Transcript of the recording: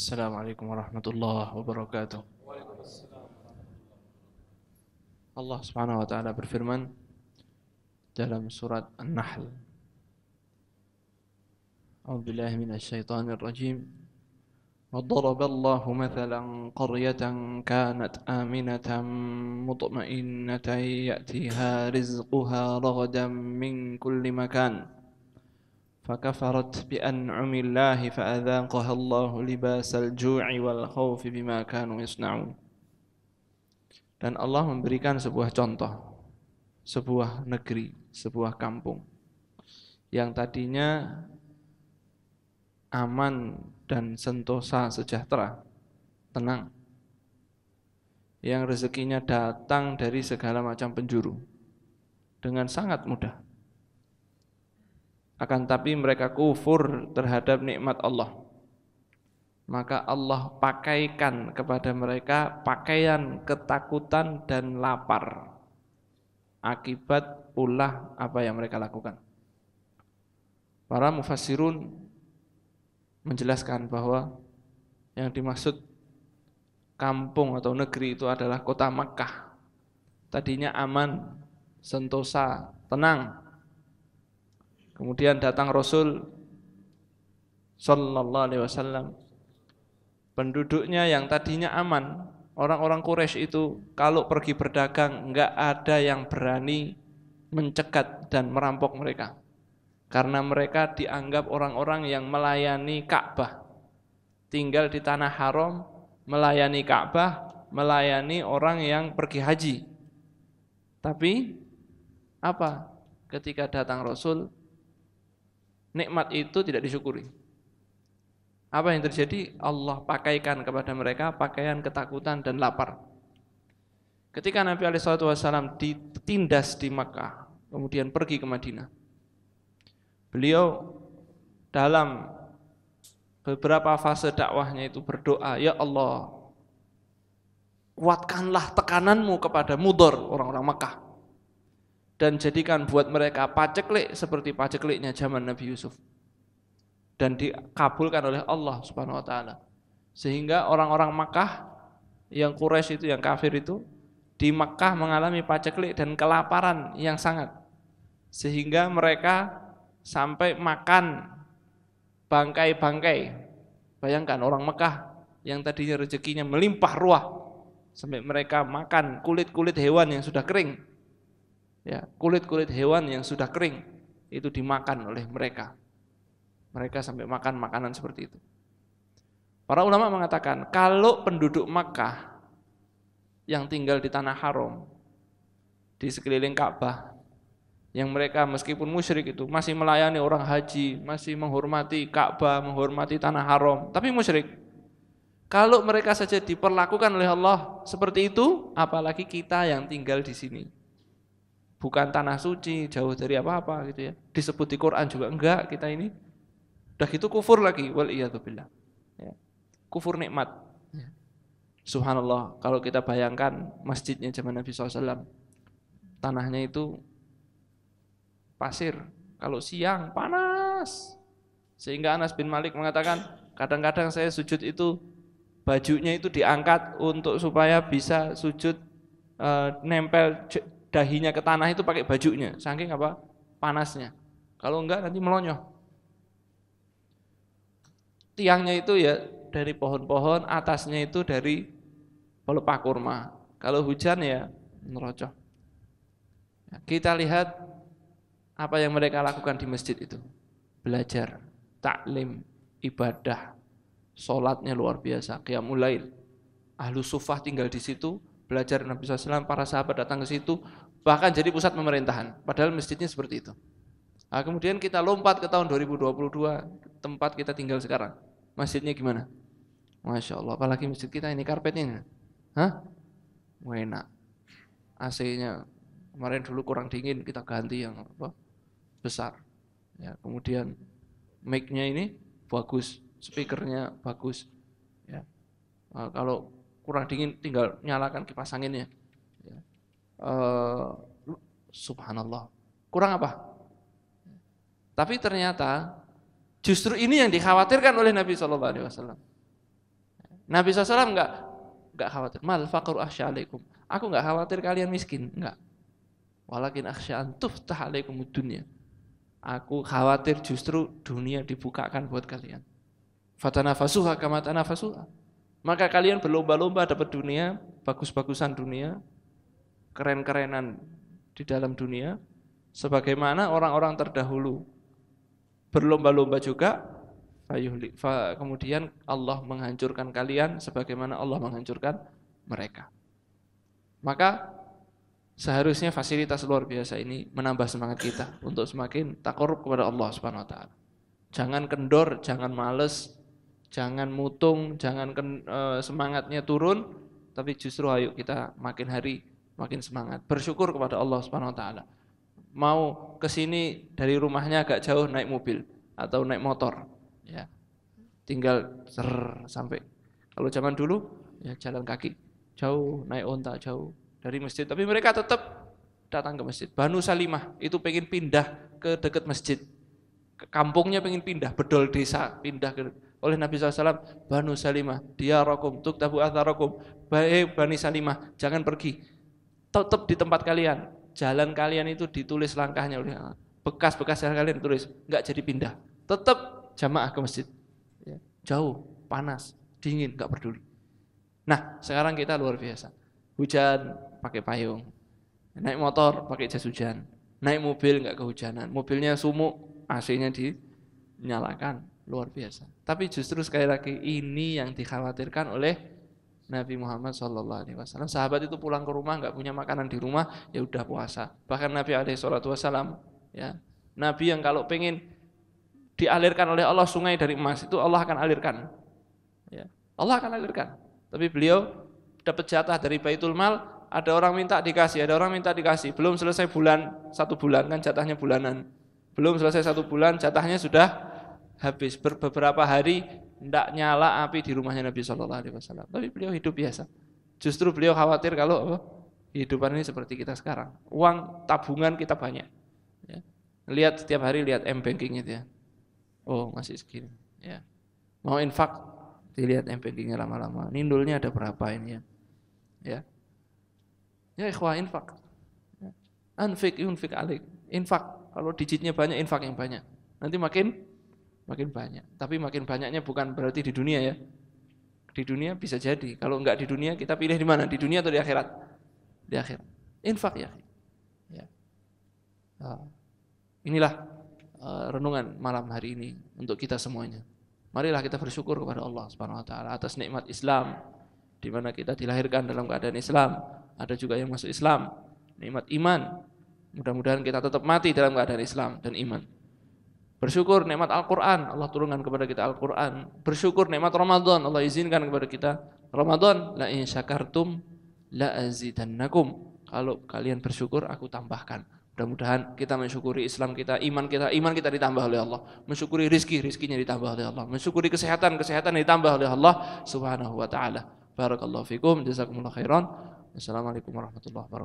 Assalamualaikum warahmatullahi wabarakatuh. Allah Subhanahu wa taala berfirman dalam surat An-Nahl. A'udzubillahi minasyaitonir rajim. وضرب الله مثلا قرية كانت آمنة مطمئنة يأتيها رزقها رغدا من كل مكان فكفرت بأنعم الله فأذاقها الله لباس الجوع والخوف بما كانوا يصنعون. Dan Allah memberikan sebuah contoh, sebuah negeri, sebuah kampung yang tadinya aman dan sentosa sejahtera, tenang, yang rezekinya datang dari segala macam penjuru dengan sangat mudah. Akan tapi mereka kufur terhadap nikmat Allah, maka Allah pakaikan kepada mereka pakaian ketakutan dan lapar akibat ulah apa yang mereka lakukan. Para mufassirun menjelaskan bahwa yang dimaksud kampung atau negeri itu adalah kota Makkah. Tadinya aman, sentosa, tenang. Kemudian datang Rasul sallallahu alaihi wasallam. Penduduknya yang tadinya aman, orang-orang Quraisy itu kalau pergi berdagang enggak ada yang berani mencegat dan merampok mereka. Karena mereka dianggap orang-orang yang melayani Ka'bah, tinggal di tanah haram, melayani Ka'bah, melayani orang yang pergi haji. Tapi apa? Ketika datang Rasul, nikmat itu tidak disyukuri. Apa yang terjadi? Allah pakaikan kepada mereka pakaian ketakutan dan lapar. Ketika Nabi SAW ditindas di Makkah, kemudian pergi ke Madinah, beliau dalam beberapa fase dakwahnya itu berdoa, ya Allah, kuatkanlah tekananmu kepada Mudhar, orang-orang Makkah, dan jadikan buat mereka paceklik seperti pacekliknya zaman Nabi Yusuf. Dan dikabulkan oleh Allah Subhanahu wa taala. Sehingga orang-orang Makkah yang Quraisy itu, yang kafir itu, di Makkah mengalami paceklik dan kelaparan yang sangat. Sehingga mereka sampai makan bangkai-bangkai. Bayangkan orang Mekah yang tadinya rezekinya melimpah ruah, sampai mereka makan kulit-kulit hewan yang sudah kering. Ya, kulit-kulit hewan yang sudah kering itu dimakan oleh mereka. Mereka sampai makan makanan seperti itu. Para ulama mengatakan kalau penduduk Makkah yang tinggal di tanah haram, di sekeliling Ka'bah, yang mereka meskipun musyrik itu masih melayani orang haji, masih menghormati Ka'bah, menghormati tanah haram, tapi musyrik. Kalau mereka saja diperlakukan oleh Allah seperti itu, apalagi kita yang tinggal di sini. Bukan tanah suci, jauh dari apa-apa gitu ya. Disebut di Quran juga enggak kita ini. Udah gitu kufur lagi, wal iyadzubillah. Ya. Kufur nikmat. Ya. Subhanallah, kalau kita bayangkan masjidnya zaman Nabi SAW, tanahnya itu pasir, kalau siang panas, sehingga Anas bin Malik mengatakan kadang-kadang saya sujud itu bajunya itu diangkat untuk supaya bisa sujud nempel dahinya ke tanah itu pakai bajunya, saking apa panasnya. Kalau enggak nanti melonyoh. Tiangnya itu ya dari pohon-pohon, atasnya itu dari pelepah kurma. Kalau hujan ya nerocoh. Kita lihat apa yang mereka lakukan di masjid itu. Belajar, taklim, ibadah, sholatnya luar biasa, qiyamul lail. Ahlu sufah tinggal di situ, belajar Nabi SAW, para sahabat datang ke situ, bahkan jadi pusat pemerintahan. Padahal masjidnya seperti itu. Nah, kemudian kita lompat ke tahun 2022, tempat kita tinggal sekarang. Masjidnya gimana? Masya Allah, apalagi masjid kita ini karpetnya. Hah? Enak. AC-nya kemarin dulu kurang dingin, kita ganti yang apa? Besar. Ya, kemudian mic-nya ini bagus, speakernya bagus. Ya. Kalau kurang dingin tinggal nyalakan kipas anginnya. Ya. Subhanallah. Kurang apa? Tapi ternyata justru ini yang dikhawatirkan oleh Nabi SAW. Nabi SAW enggak khawatir. Mal faqru akhsha alaikum. Aku enggak khawatir kalian miskin, enggak. Walakin akhsha an tuftah alaikumud dunya. Aku khawatir justru dunia dibukakan buat kalian. Fatanafasuha kama tanafasuha. Maka kalian berlomba-lomba dapat dunia, bagus-bagusan dunia, keren-kerenan di dalam dunia, sebagaimana orang-orang terdahulu berlomba-lomba juga, kemudian Allah menghancurkan kalian sebagaimana Allah menghancurkan mereka. Maka seharusnya fasilitas luar biasa ini menambah semangat kita untuk semakin taqarrub kepada Allah Subhanahu wa taala. Jangan kendor, jangan males, jangan mutung, jangan semangatnya turun, tapi justru ayo kita makin hari makin semangat. Bersyukur kepada Allah Subhanahu wa taala. Mau ke sini dari rumahnya agak jauh naik mobil atau naik motor, ya. Tinggal sampai. Kalau zaman dulu ya jalan kaki jauh, naik onta jauh dari masjid, tapi mereka tetap datang ke masjid. Banu Salimah itu pengen pindah ke dekat masjid. Kampungnya pengen pindah, bedol desa pindah ke oleh Nabi SAW, Banu Salimah, diyarakum tuktabu atharakum, Bani Salimah, jangan pergi, tetap di tempat kalian, jalan kalian itu ditulis langkahnya oleh Allah, bekas-bekas jalan kalian ditulis, enggak jadi pindah, tetap jamaah ke masjid, ya. Jauh, panas, dingin, enggak peduli. Nah, sekarang kita luar biasa, hujan pakai payung, naik motor pakai jas hujan, naik mobil enggak kehujanan, mobilnya sumuk, AC-nya dinyalakan. Luar biasa. Tapi justru sekali lagi ini yang dikhawatirkan oleh Nabi Muhammad SAW. Sahabat itu pulang ke rumah nggak punya makanan di rumah, ya udah puasa. Bahkan Nabi SAW, ya, Nabi yang kalau pengen dialirkan oleh Allah sungai dari emas itu Allah akan alirkan. Ya, Allah akan alirkan. Tapi beliau dapat jatah dari Baitul Mal, ada orang minta dikasih, ada orang minta dikasih. Belum selesai bulan, 1 bulan kan jatahnya bulanan. Belum selesai 1 bulan jatahnya sudah habis. Beberapa hari tidak nyala api di rumahnya Nabi SAW. Tapi beliau hidup biasa. Justru beliau khawatir kalau kehidupan ini seperti kita sekarang. Uang tabungan kita banyak. Ya. Lihat setiap hari lihat M-Banking itu ya. Oh masih segini. Ya. Mau infak dilihat M-Bankingnya lama-lama. Nindulnya ada berapa ini ya. Ya. Ya ikhwah infak. Ya. Anfik yunfik alik. Infak. Kalau digitnya banyak infak yang banyak. Nanti makin banyak, tapi makin banyaknya bukan berarti di dunia ya. Di dunia bisa jadi, kalau enggak di dunia kita pilih di mana? Di dunia atau di akhirat? Di akhirat. Infak ya. Inilah renungan malam hari ini untuk kita semuanya. Marilah kita bersyukur kepada Allah Subhanahu wa taala atas nikmat Islam, di mana kita dilahirkan dalam keadaan Islam, ada juga yang masuk Islam, nikmat iman. Mudah-mudahan kita tetap mati dalam keadaan Islam dan iman. Bersyukur nikmat Al-Quran, Allah turunkan kepada kita Al-Quran. Bersyukur nikmat Ramadan, Allah izinkan kepada kita Ramadan. La in syakartum la azidannakum. Kalau kalian bersyukur, aku tambahkan. Mudah-mudahan kita mensyukuri Islam kita, iman kita ditambah oleh Allah. Mensyukuri rizkinya ditambah oleh Allah. Mensyukuri kesehatan ditambah oleh Allah Subhanahu wa ta'ala. Barakallahu fikum, jazakumullah khairan. Assalamualaikum warahmatullahi wabarakatuh.